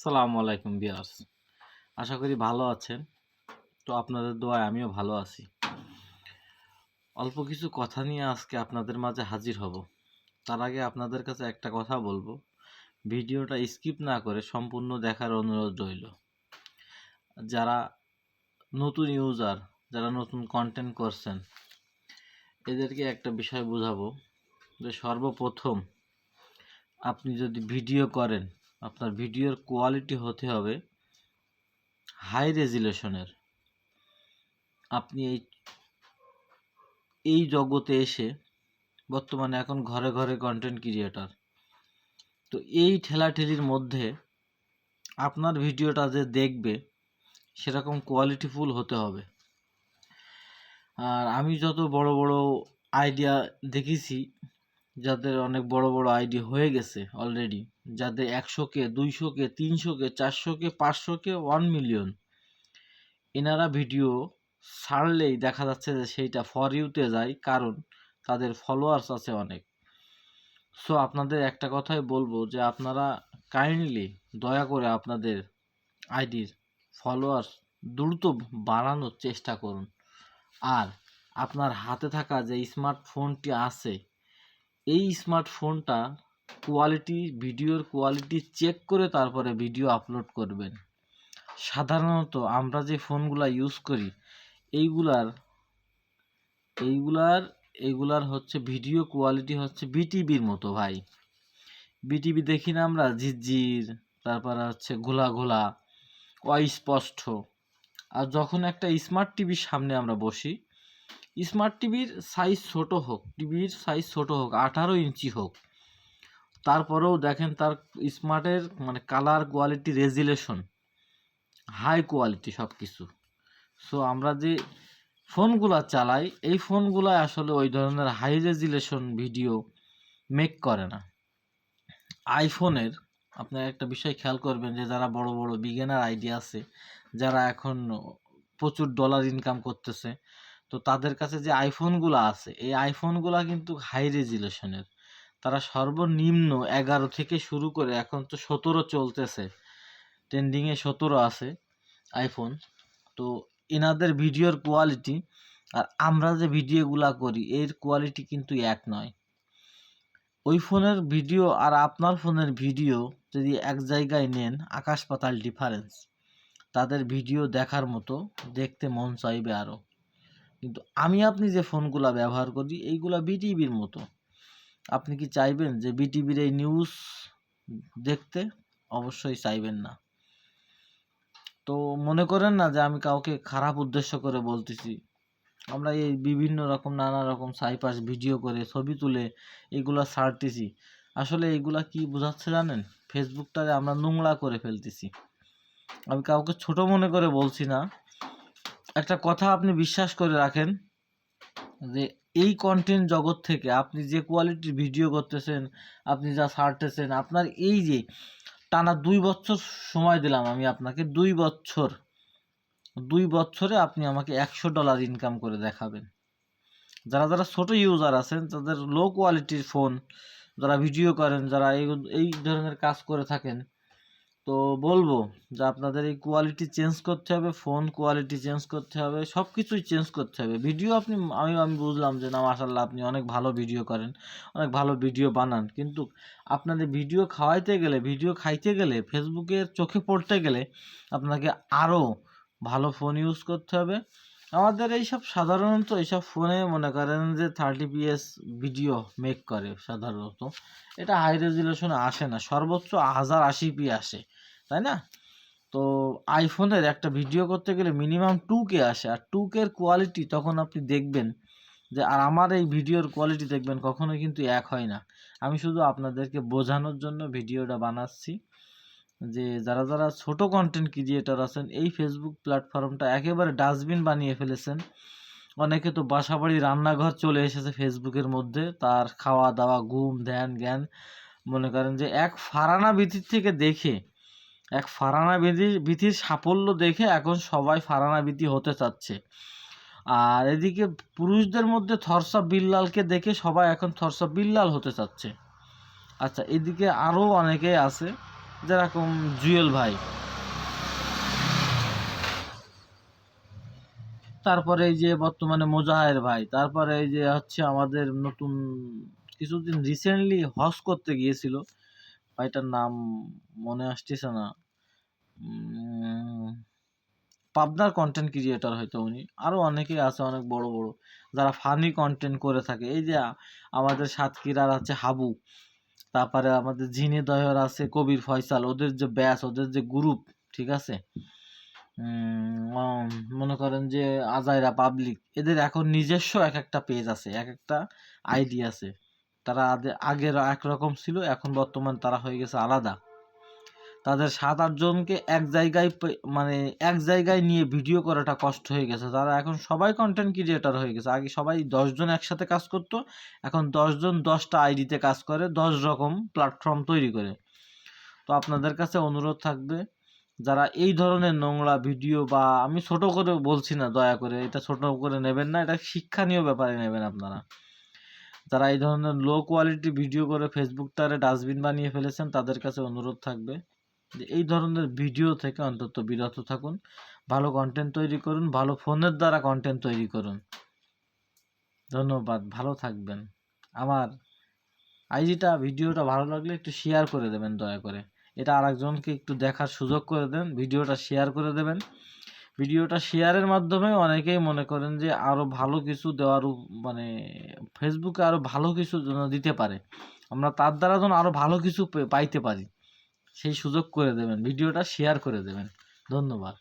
আসসালামু আলাইকুম ভিউয়ার্স। আশা করি ভালো আছেন। তো আপনাদের দোয়ায় আমিও ভালো আছি। অল্প কিছু কথা নিয়ে আজকে আপনাদের মাঝে হাজির হব। তার আগে আপনাদের কাছে একটা কথা বলবো। ভিডিওটা স্কিপ না করে সম্পূর্ণ দেখার অনুরোধ রইল। যারা নতুন ইউজার, যারা নতুন কন্টেন্ট করছেন, এদেরকে একটা বিষয় বোঝাবো যে সর্বপ্রথম আপনি যদি ভিডিও করেন, আপনার ভিডিওর কোয়ালিটি হতে হবে হাই রেজুলেশনের। আপনি এই জগতে এসে বর্তমানে এখন ঘরে ঘরে কন্টেন্ট ক্রিয়েটর, তো এই ঠেলাঠেলির মধ্যে আপনার ভিডিওটা যে দেখবে সেরকম কোয়ালিটিফুল হতে হবে। আর আমি যত বড় বড় আইডিয়া দেখেছি, যাদের অনেক বড় বড় আইডিয়া হয়ে গেছে অলরেডি, যাদের 100K 200K 300K 400K 500K 1 million, এনারা ভিডিও ছাড়লেই দেখা যাচ্ছে যে সেইটা ফর ইউতে যায়, কারণ তাদের ফলোয়ার্স আছে অনেক। সো আপনাদের একটা কথাই বলবো যে আপনারা কাইন্ডলি দয়া করে আপনাদের আইডির ফলোয়ার্স দ্রুত বাড়ানোর চেষ্টা করুন। আর আপনার হাতে থাকা যে স্মার্টফোনটি আছে, এই স্মার্টফোনটা ভিডিওর কোয়ালিটি চেক করে তারপরে ভিডিও আপলোড করবেন। সাধারণত আমরা যে ফোনগুলা ইউজ করি, এইগুলার এইগুলার এইগুলার হচ্ছে ভিডিও কোয়ালিটি হচ্ছে বিটিভির মতো ভাই। বিটিভি দেখি না আমরা, ঝিরঝির, তারপরে হচ্ছে ঘোলা ঘোলা, অস্পষ্ট। আর যখন একটা স্মার্ট টিভির সামনে আমরা বসি, স্মার্ট টিভির সাইজ ছোট হোক, 18 ইঞ্চি হোক, তারপরেও দেখেন তার স্মার্টের মানে colour quality, resolution high quality সব কিছু। সো আমরা যে ফোনগুলা চালাই, এই ফোনগুলা আসলে ওই ধরনের হাই রেজুলেশন ভিডিও মেক করে না। আইফোনের আপনার একটা বিষয় খেয়াল করবেন যে যারা বড় বড় বিগিনার আইডিয়া আছে, যারা এখন প্রচুর ডলার ইনকাম করতেছে, তো তাদের কাছে যে আইফোনগুলো আছে, এই আইফোনগুলো কিন্তু হাই রেজুলেশনের। তারা সর্বনিম্ন 11 থেকে শুরু করে এখন তো 17 চলতেছে, ট্রেন্ডিংয়ে 17 আছে আইফোন। তো এনাদের ভিডিওর কোয়ালিটি আর আমরা যে ভিডিওগুলা করি এর কোয়ালিটি কিন্তু এক নয়। ওই ফোনের ভিডিও আর আপনার ফোনের ভিডিও যদি এক জায়গায় নেন, আকাশ পাতাল ডিফারেন্স। তাদের ভিডিও দেখার মতো, দেখতে মন চাইবে আরও। কিন্তু আপনি যে ফোনগুলা ব্যবহার করি, এইগুলা বিটিভির মতো। আপনি কি চাইবেন যে বিটিভির এই নিউজ দেখতে? অবশ্যই চাইবেন না। তো মনে করেন না যে আমি কাউকে খারাপ উদ্দেশ্য করে বলতেছি। আমরা এই বিভিন্ন রকম নানা রকম সাইপাস ভিডিও করে ছবি তুলে এগুলা ছাড়তেছি। আসলে এগুলা কি বোঝাচ্ছে জানেন? ফেসবুকটাকে আমরা নোংরা করে ফেলতেছি। আমি কাউকে ছোট মনে করে বলছি না। একটা কথা আপনি বিশ্বাস করে রাখেন যে এই কন্টেন্ট জগৎ থেকে আপনি যে কোয়ালিটির ভিডিও করতেছেন, আপনি যা ছাড়তেছেন, আপনার এই যে টানা 2 বছর সময় দিলাম আমি আপনাকে, 2 বছরে আপনি আমাকে $100 ইনকাম করে দেখাবেন। যারা যারা ছোট ইউজার আছেন, তাদের লো কোয়ালিটির ফোন, যারা ভিডিও করেন, যারা এই ধরনের কাজ করে থাকেন, তো বলবো যে আপনাদের এই কোয়ালিটি চেঞ্জ করতে হবে, ফোন কোয়ালিটি চেঞ্জ করতে হবে, সব কিছুই চেঞ্জ করতে হবে। ভিডিও আমি বুঝলাম যে না, মাশাআল্লাহ আপনি অনেক ভালো ভিডিও করেন, অনেক ভালো ভিডিও বানান, কিন্তু আপনাদের ভিডিও খাইতে গেলে ফেসবুকের চোখে পড়তে গেলে আপনাকে আরও ভালো ফোন ইউজ করতে হবে। আমাদের সাধারণত এইসব ফোনে মনে করেন যে 30 fps ভিডিও মেক করে সাধারণত। এটা হাই রেজুলেশনে আসে না, সর্বোচ্চ 1080p আসে, তাই না? তো আইফোনের একটা ভিডিও করতে গেলে মিনিমাম 2K আসে, আর 2K এর কোয়ালিটি তখন আপনি দেখবেন যে, আর আমার এই ভিডিওর কোয়ালিটি দেখবেন কখনোই কিন্তু এক হয় না। আমি শুধু আপনাদেরকে বোঝানোর জন্য ভিডিওটা বানাচ্ছি যে যারা যারা ছোট কন্টেন্ট ক্রিয়েটর আছেন, এই ফেসবুক প্ল্যাটফর্মটা একেবারে ডাস্টবিন বানিয়ে ফেলেছেন। অনেকে তো বাসাবাড়ি রান্নাঘর চলে এসেছে ফেসবুকের মধ্যে, তার খাওয়া দাওয়া, ঘুম, ধ্যান, জ্ঞান মনে করেন যে এক ফারানা বিথির সাফল্য দেখে এখন সবাই ফারানা বিথি হতে চাচ্ছে। আর এদিকে পুরুষদের মধ্যে থরসা বিল্লালকে দেখে সবাই এখন থরসা বিল্লাল হতে চাচ্ছে। আচ্ছা, এদিকে আরও অনেকেই আছে যেরকম জুয়েল ভাই, তারপরে এই যে বর্তমানে মোজাহের ভাই, তারপরে এই যে হচ্ছে আমাদের নতুন কিছুদিন রিসেন্টলি হজ করতে গিয়েছিল, ভাইটার নাম মনে আসতেছে না, পাবনার কন্টেন্ট ক্রিয়েটর হয়তো উনি, আরও অনেকেই আছে অনেক বড় বড় যারা ফানি কন্টেন্ট করে থাকে। এই যে আমাদের সাতক্ষীরার আছে হাবু, তারপরে আমাদের ঝিনেদহের আছে কবির ফয়সাল, ওদের যে ব্যাচ, ওদের যে গ্রুপ, ঠিক আছে, মনে করেন যে আজাইরা পাবলিক, এদের এখন নিজস্ব এক একটা পেজ আছে, এক একটা আইডি আছে। তারা আগের একরকম ছিল, এখন বর্তমান তারা হয়ে গেছে আলাদা। তাদের 7-8 জনকে এক জায়গায় মানে এক জায়গায় নিয়ে ভিডিও করাটা কষ্ট হয়ে গেছে। তারা এখন সবাই কন্টেন্ট ক্রিয়েটর হয়ে গেছে। আগে সবাই 10 জন একসাথে কাজ করতো, এখন 10 জন 10টা আইডিতে কাজ করে, 10 রকম প্ল্যাটফর্ম তৈরি করে। তো আপনাদের কাছে অনুরোধ থাকবে, যারা এই ধরনের নোংরা ভিডিও, বা আমি ছোট করে বলছি না, দয়া করে এটা ছোট করে নেবেন না, এটা শিক্ষণীয় ব্যাপারে নেবেন আপনারা। যারা এই ধরনের লো কোয়ালিটি ভিডিও করে ফেসবুকটারে ডাস্টবিন বানিয়ে ফেলেছেন, তাদের কাছে অনুরোধ থাকবে যে এই ধরনের ভিডিও থেকে অন্তত বিরত থাকুন, ভালো কন্টেন্ট তৈরি করুন, ভালো ফোনের দ্বারা কন্টেন্ট তৈরি করুন। ধন্যবাদ, ভালো থাকবেন। আমার আইডিটা, ভিডিওটা ভালো লাগলে একটু শেয়ার করে দেবেন দয়া করে, এটা আরেকজনকে একটু দেখার সুযোগ করে দেন, ভিডিওটা শেয়ার করে দেবেন। ভিডিওটা শেয়ারের মাধ্যমে অনেকেই মনে করেন যে আরও ভালো কিছু দেওয়ার মানে ফেসবুকে আরও ভালো কিছু যেন দিতে পারে, আমরা তার দ্বারা যেন আরও ভালো কিছু পাইতে পারি, সেই সুযোগ করে দেবেন, ভিডিওটা শেয়ার করে দেবেন। ধন্যবাদ।